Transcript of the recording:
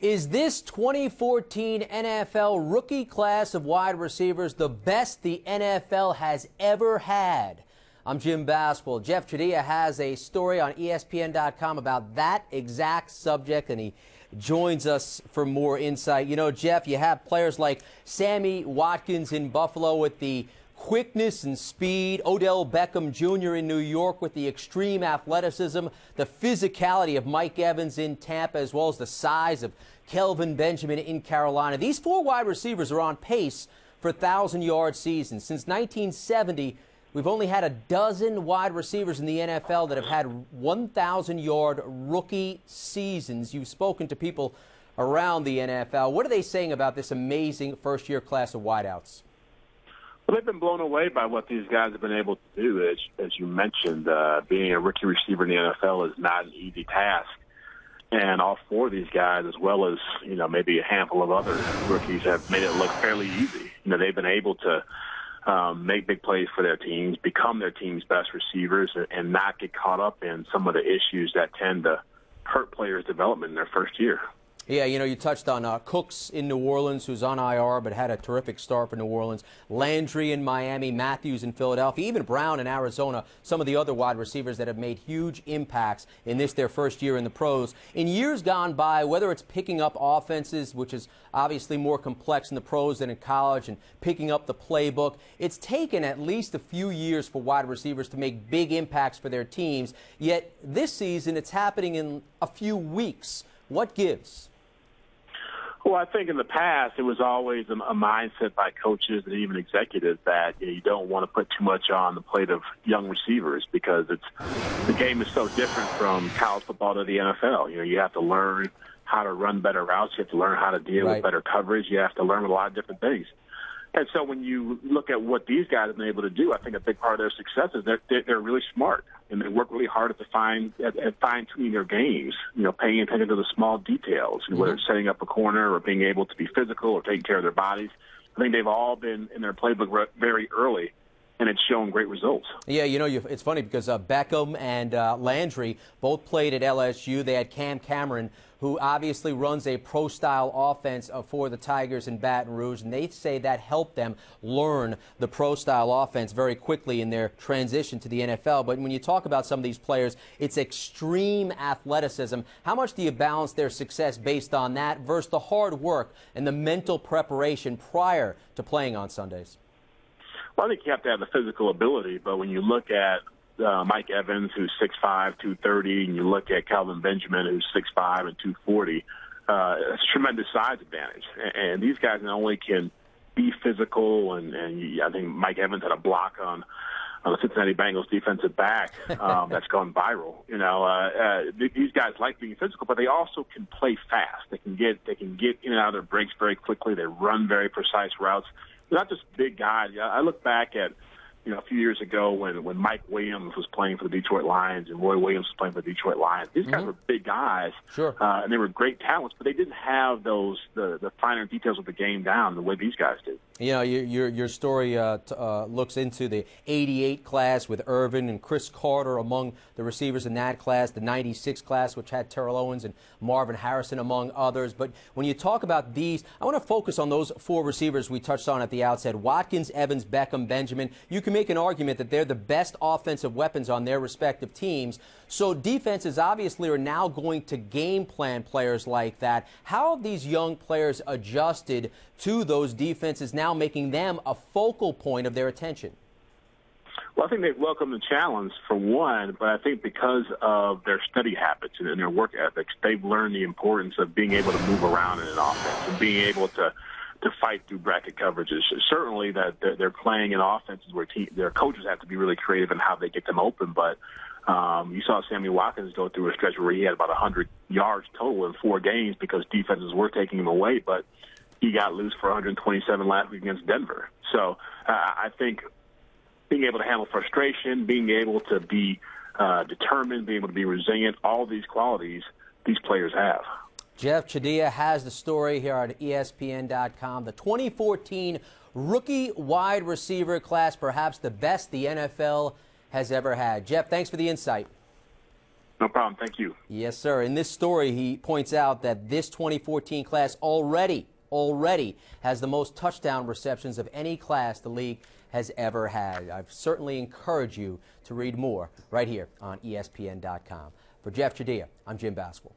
Is this 2014 NFL rookie class of wide receivers the best the NFL has ever had? I'm Jim Basswell. Jeff Chadiha has a story on ESPN.com about that exact subject, and he joins us for more insight. You know, Jeff, you have players like Sammy, Watkins in Buffalo with the quickness and speed, Odell Beckham Jr. in New York with the extreme athleticism, the physicality of Mike Evans in Tampa, as well as the size of Kelvin Benjamin in Carolina. These four wide receivers are on pace for 1,000-yard seasons. Since 1970, we've only had a dozen wide receivers in the NFL that have had 1,000-yard rookie seasons. You've spoken to people around the NFL. What are they saying about this amazing first-year class of wideouts? Well, they've been blown away by what these guys have been able to do. As you mentioned, being a rookie receiver in the NFL is not an easy task. And all four of these guys, as well as, you know, maybe a handful of other rookies, have made it look fairly easy. You know, they've been able to make big plays for their teams, become their team's best receivers, and not get caught up in some of the issues that tend to hurt players' development in their first year. Yeah, you know, you touched on Cooks in New Orleans, who's on IR but had a terrific start for New Orleans. Landry in Miami, Matthews in Philadelphia, even Brown in Arizona, some of the other wide receivers that have made huge impacts in their first year in the pros. In years gone by, whether it's picking up offenses, which is obviously more complex in the pros than in college, and picking up the playbook, it's taken at least a few years for wide receivers to make big impacts for their teams. Yet this season, it's happening in a few weeks. What gives? Well, I think in the past it was always a mindset by coaches and even executives that you don't want to put too much on the plate of young receivers because the game is so different from college football to the NFL. You know, you have to learn how to run better routes. You have to learn how to deal with better coverage. You have to learn a lot of different things. And so when you look at what these guys have been able to do, I think a big part of their success is they're really smart, and they work really hard at fine-tuning their games, you know, paying attention to the small details, whether it's setting up a corner or being able to be physical or taking care of their bodies. I think they've all been in their playbook very early, and it's shown great results. Yeah, you know, it's funny because Beckham and Landry both played at LSU. They had Cam Cameron, who obviously runs a pro-style offense for the Tigers in Baton Rouge, and they say that helped them learn the pro-style offense very quickly in their transition to the NFL. But when you talk about some of these players, it's extreme athleticism. How much do you balance their success based on that versus the hard work and the mental preparation prior to playing on Sundays? Well, I think you have to have the physical ability, but when you look at Mike Evans, who's 6'5", 230, and you look at Kelvin Benjamin, who's 6'5" and 240, it's a tremendous size advantage. And these guys not only can be physical, and I think Mike Evans had a block on the Cincinnati Bengals defensive back that's gone viral. You know, these guys like being physical, but they also can play fast. They can get in and out of their breaks very quickly. They run very precise routes. They're not just big guys. I look back at, you know, a few years ago when Mike Williams was playing for the Detroit Lions and Roy Williams was playing for the Detroit Lions. These guys were big guys, and they were great talents, but they didn't have the finer details of the game down the way these guys did. You know, your story looks into the '88 class with Irvin and Chris Carter among the receivers in that class, the '96 class, which had Terrell Owens and Marvin Harrison among others. But when you talk about these, I want to focus on those four receivers we touched on at the outset: Watkins, Evans, Beckham, Benjamin. You can make an argument that they're the best offensive weapons on their respective teams. So defenses obviously are now going to game plan players like that. How have these young players adjusted to those defenses, now making them a focal point of their attention? Well, I think they've welcomed the challenge, for one, but I think because of their study habits and their work ethics, they've learned the importance of being able to move around in an offense and being able to fight through bracket coverages. Certainly that they're playing in offenses where their coaches have to be really creative in how they get them open, but you saw Sammy Watkins go through a stretch where he had about 100 yards total in 4 games because defenses were taking him away, but he got loose for 127 last week against Denver. So I think being able to handle frustration, being able to be determined, being able to be resilient, all these qualities these players have. Jeff Chadiha has the story here on ESPN.com. The 2014 rookie wide receiver class, perhaps the best the NFL has ever had. Jeff, thanks for the insight. No problem. Thank you. Yes, sir. In this story, he points out that this 2014 class already has the most touchdown receptions of any class the league has ever had. I certainly encourage you to read more right here on ESPN.com. For Jeff Chadiha, I'm Jim Baswell.